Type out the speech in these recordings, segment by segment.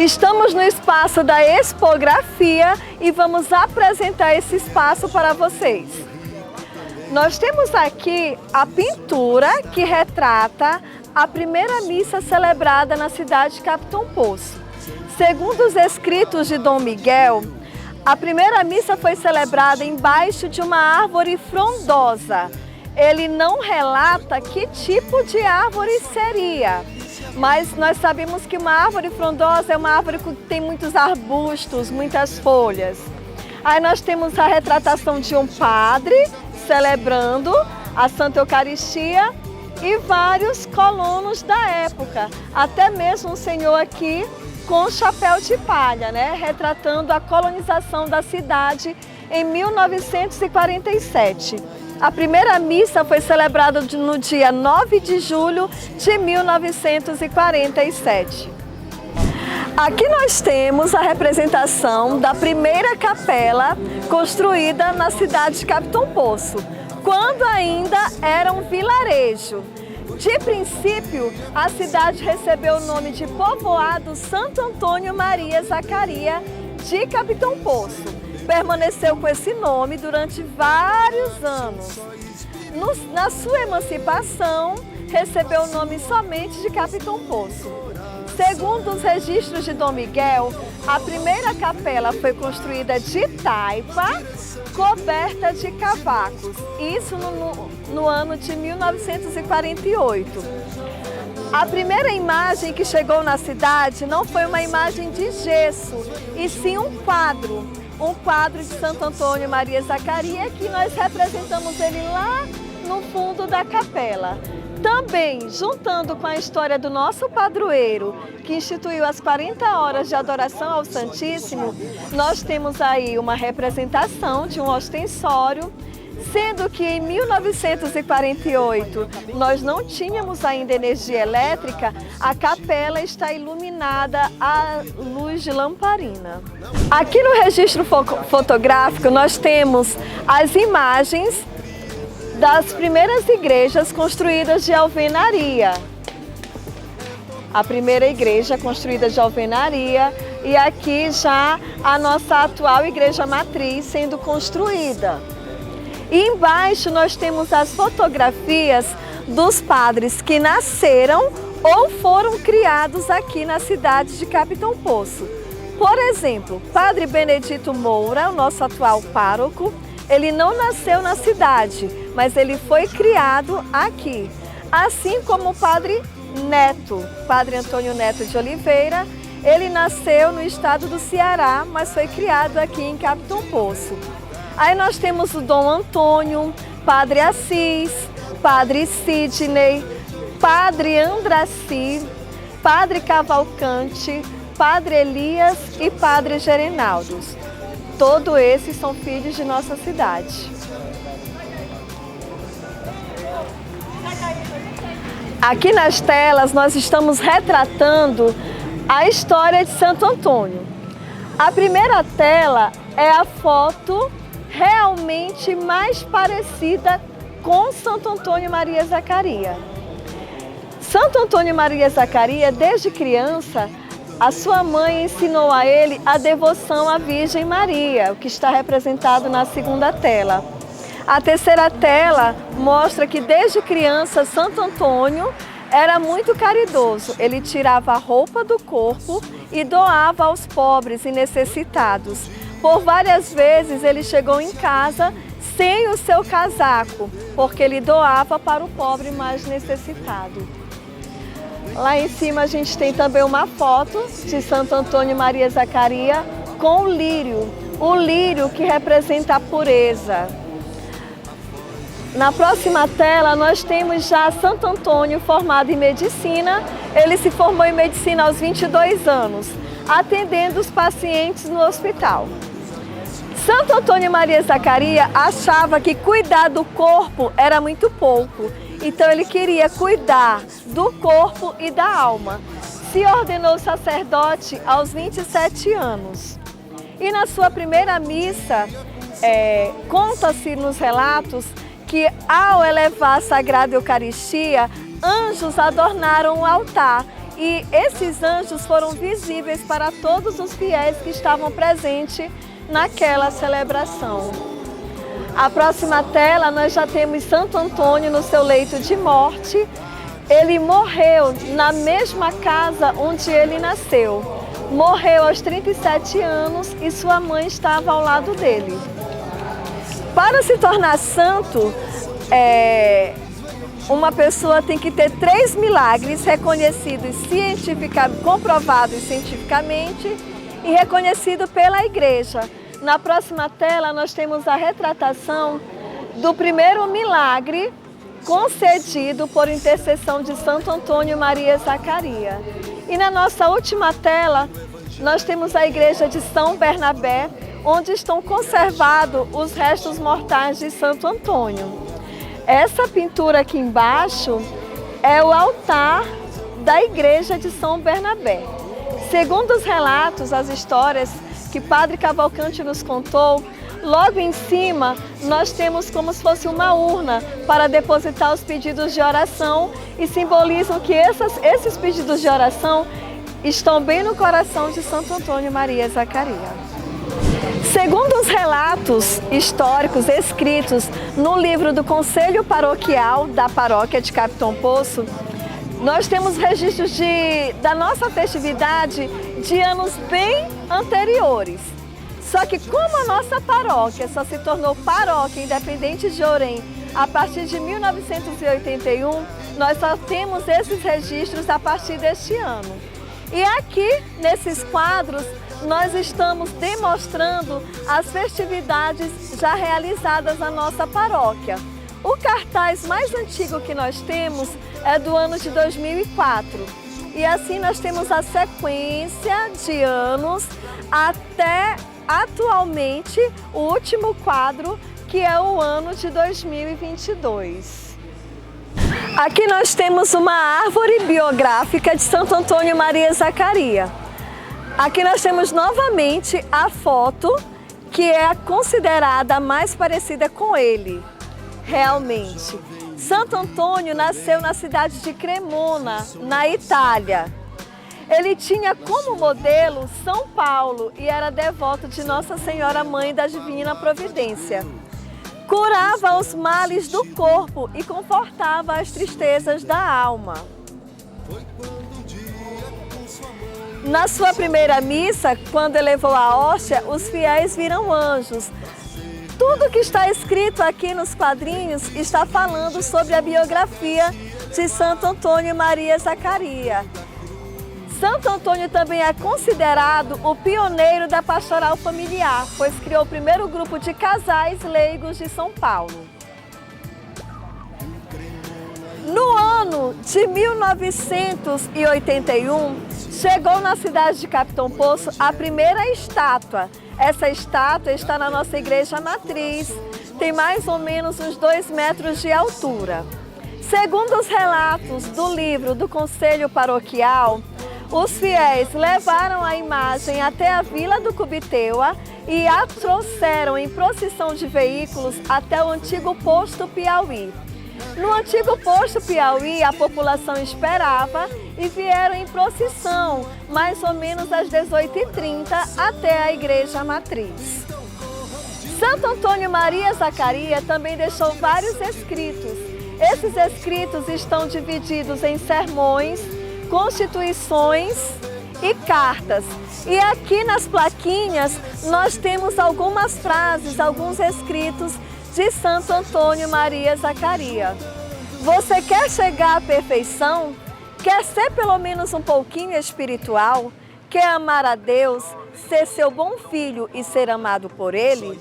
Estamos no espaço da Expografia e vamos apresentar esse espaço para vocês. Nós temos aqui a pintura que retrata a primeira missa celebrada na cidade de Capitão Poço. Segundo os escritos de Dom Miguel, a primeira missa foi celebrada embaixo de uma árvore frondosa. Ele não relata que tipo de árvore seria, mas nós sabemos que uma árvore frondosa é uma árvore que tem muitos arbustos, muitas folhas. Aí nós temos a retratação de um padre celebrando a Santa Eucaristia e vários colonos da época, até mesmo um senhor aqui com chapéu de palha, né, retratando a colonização da cidade em 1947. A primeira missa foi celebrada no dia 9 de julho de 1947. Aqui nós temos a representação da primeira capela construída na cidade de Capitão Poço, quando ainda era um vilarejo. De princípio, a cidade recebeu o nome de Povoado Santo Antônio Maria Zacaria de Capitão Poço. Permaneceu com esse nome durante vários anos. Na sua emancipação, recebeu o nome somente de Capitão Poço. Segundo os registros de Dom Miguel, a primeira capela foi construída de taipa, coberta de cavacos, isso no ano de 1948. A primeira imagem que chegou na cidade não foi uma imagem de gesso, e sim um quadro de Santo Antônio Maria Zacaria, que nós representamos ele lá no fundo da capela. Também, juntando com a história do nosso padroeiro, que instituiu as 40 horas de adoração ao Santíssimo, nós temos aí uma representação de um ostensório, sendo que em 1948 nós não tínhamos ainda energia elétrica, a capela está iluminada à luz de lamparina. Aqui no registro fotográfico nós temos as imagens das primeiras igrejas construídas de alvenaria. A primeira igreja construída de alvenaria e aqui já a nossa atual igreja matriz sendo construída. E embaixo nós temos as fotografias dos padres que nasceram ou foram criados aqui na cidade de Capitão Poço. Por exemplo, Padre Benedito Moura, o nosso atual pároco, ele não nasceu na cidade, mas ele foi criado aqui. Assim como o Padre Neto, Padre Antônio Neto de Oliveira, ele nasceu no estado do Ceará, mas foi criado aqui em Capitão Poço. Aí nós temos o Dom Antônio, Padre Assis, Padre Sidney, Padre Andraci, Padre Cavalcante, Padre Elias e Padre Gerenaldos. Todos esses são filhos de nossa cidade. Aqui nas telas nós estamos retratando a história de Santo Antônio. A primeira tela é a foto realmente mais parecida com Santo Antônio Maria Zacaria. Santo Antônio Maria Zacaria, desde criança, a sua mãe ensinou a ele a devoção à Virgem Maria, o que está representado na segunda tela. A terceira tela mostra que desde criança Santo Antônio era muito caridoso. Ele tirava a roupa do corpo e doava aos pobres e necessitados. Por várias vezes ele chegou em casa sem o seu casaco, porque ele doava para o pobre mais necessitado. Lá em cima a gente tem também uma foto de Santo Antônio Maria Zacaria com o lírio que representa a pureza. Na próxima tela nós temos já Santo Antônio formado em medicina. Ele se formou em medicina aos 22 anos, atendendo os pacientes no hospital. Santo Antônio Maria Zacaria achava que cuidar do corpo era muito pouco, então ele queria cuidar do corpo e da alma. Se ordenou sacerdote aos 27 anos. E na sua primeira missa, conta-se nos relatos que ao elevar a Sagrada Eucaristia, anjos adornaram o altar e esses anjos foram visíveis para todos os fiéis que estavam presentes naquela celebração. A próxima tela, nós já temos Santo Antônio no seu leito de morte. Ele morreu na mesma casa onde ele nasceu. Morreu aos 37 anos e sua mãe estava ao lado dele. Para se tornar santo, uma pessoa tem que ter 3 milagres reconhecidos comprovados cientificamente e reconhecido pela igreja. Na próxima tela, nós temos a retratação do primeiro milagre concedido por intercessão de Santo Antônio Maria Zacarias. E na nossa última tela, nós temos a igreja de São Bernabé, onde estão conservados os restos mortais de Santo Antônio. Essa pintura aqui embaixo é o altar da igreja de São Bernabé. Segundo os relatos, as histórias que Padre Cavalcante nos contou, logo em cima nós temos como se fosse uma urna para depositar os pedidos de oração e simbolizam que esses pedidos de oração estão bem no coração de Santo Antônio Maria Zacarias. Segundo os relatos históricos escritos no livro do Conselho Paroquial da Paróquia de Capitão Poço, nós temos registros da nossa festividade de anos bem anteriores. Só que como a nossa paróquia só se tornou paróquia independente de Orem a partir de 1981, nós só temos esses registros a partir deste ano. E aqui, nesses quadros, nós estamos demonstrando as festividades já realizadas na nossa paróquia. O cartaz mais antigo que nós temos é do ano de 2004. E assim nós temos a sequência de anos até atualmente o último quadro, que é o ano de 2022. Aqui nós temos uma árvore biográfica de Santo Antônio Maria Zacarias. Aqui nós temos novamente a foto que é considerada a mais parecida com ele, realmente. Santo Antônio nasceu na cidade de Cremona, na Itália. Ele tinha como modelo São Paulo e era devoto de Nossa Senhora Mãe da Divina Providência. Curava os males do corpo e confortava as tristezas da alma. Na sua primeira missa, quando elevou a hóstia, os fiéis viram anjos. Tudo que está escrito aqui nos quadrinhos está falando sobre a biografia de Santo Antônio Maria Zacarias. Santo Antônio também é considerado o pioneiro da pastoral familiar, pois criou o primeiro grupo de casais leigos de São Paulo. No ano de 1981, chegou na cidade de Capitão Poço a primeira estátua. Essa estátua está na nossa igreja matriz, tem mais ou menos uns 2 metros de altura. Segundo os relatos do livro do Conselho Paroquial, os fiéis levaram a imagem até a Vila do Cubiteua e a trouxeram em procissão de veículos até o antigo posto Piauí. No antigo posto Piauí, a população esperava e vieram em procissão, mais ou menos às 18h30, até a igreja matriz. Santo Antônio Maria Zacarias também deixou vários escritos. Esses escritos estão divididos em sermões, constituições e cartas. E aqui nas plaquinhas nós temos algumas frases, alguns escritos de Santo Antônio Maria Zacarias. Você quer chegar à perfeição? Quer ser pelo menos um pouquinho espiritual? Quer amar a Deus, ser seu bom filho e ser amado por Ele?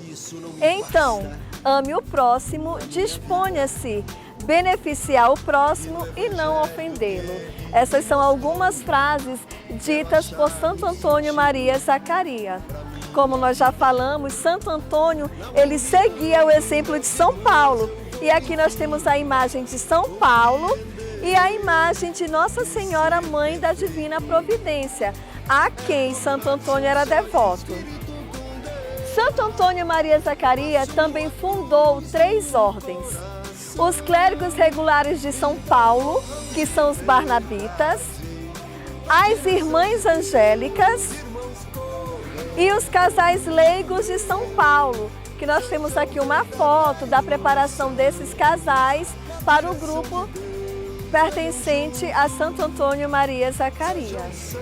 Então, ame o próximo, disponha-se beneficiar o próximo e não ofendê-lo. Essas são algumas frases ditas por Santo Antônio Maria Zacarias. Como nós já falamos, Santo Antônio, ele seguia o exemplo de São Paulo. E aqui nós temos a imagem de São Paulo e a imagem de Nossa Senhora Mãe da Divina Providência, a quem Santo Antônio era devoto. Santo Antônio Maria Zacarias também fundou 3 ordens. Os clérigos regulares de São Paulo, que são os barnabitas, as Irmãs Angélicas e os casais leigos de São Paulo, que nós temos aqui uma foto da preparação desses casais para o grupo pertencente a Santo Antônio Maria Zacarias.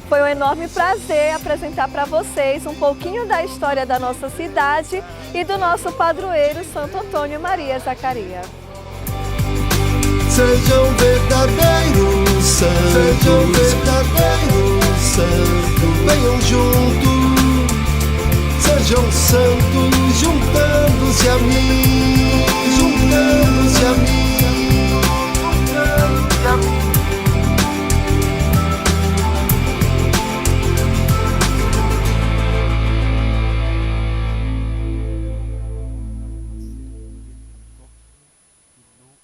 Foi um enorme prazer apresentar para vocês um pouquinho da história da nossa cidade e do nosso padroeiro Santo Antônio Maria Zacarias. Sejam verdadeiros santos, sejam verdadeiros santos, venham juntos, sejam santos juntando-se a mim.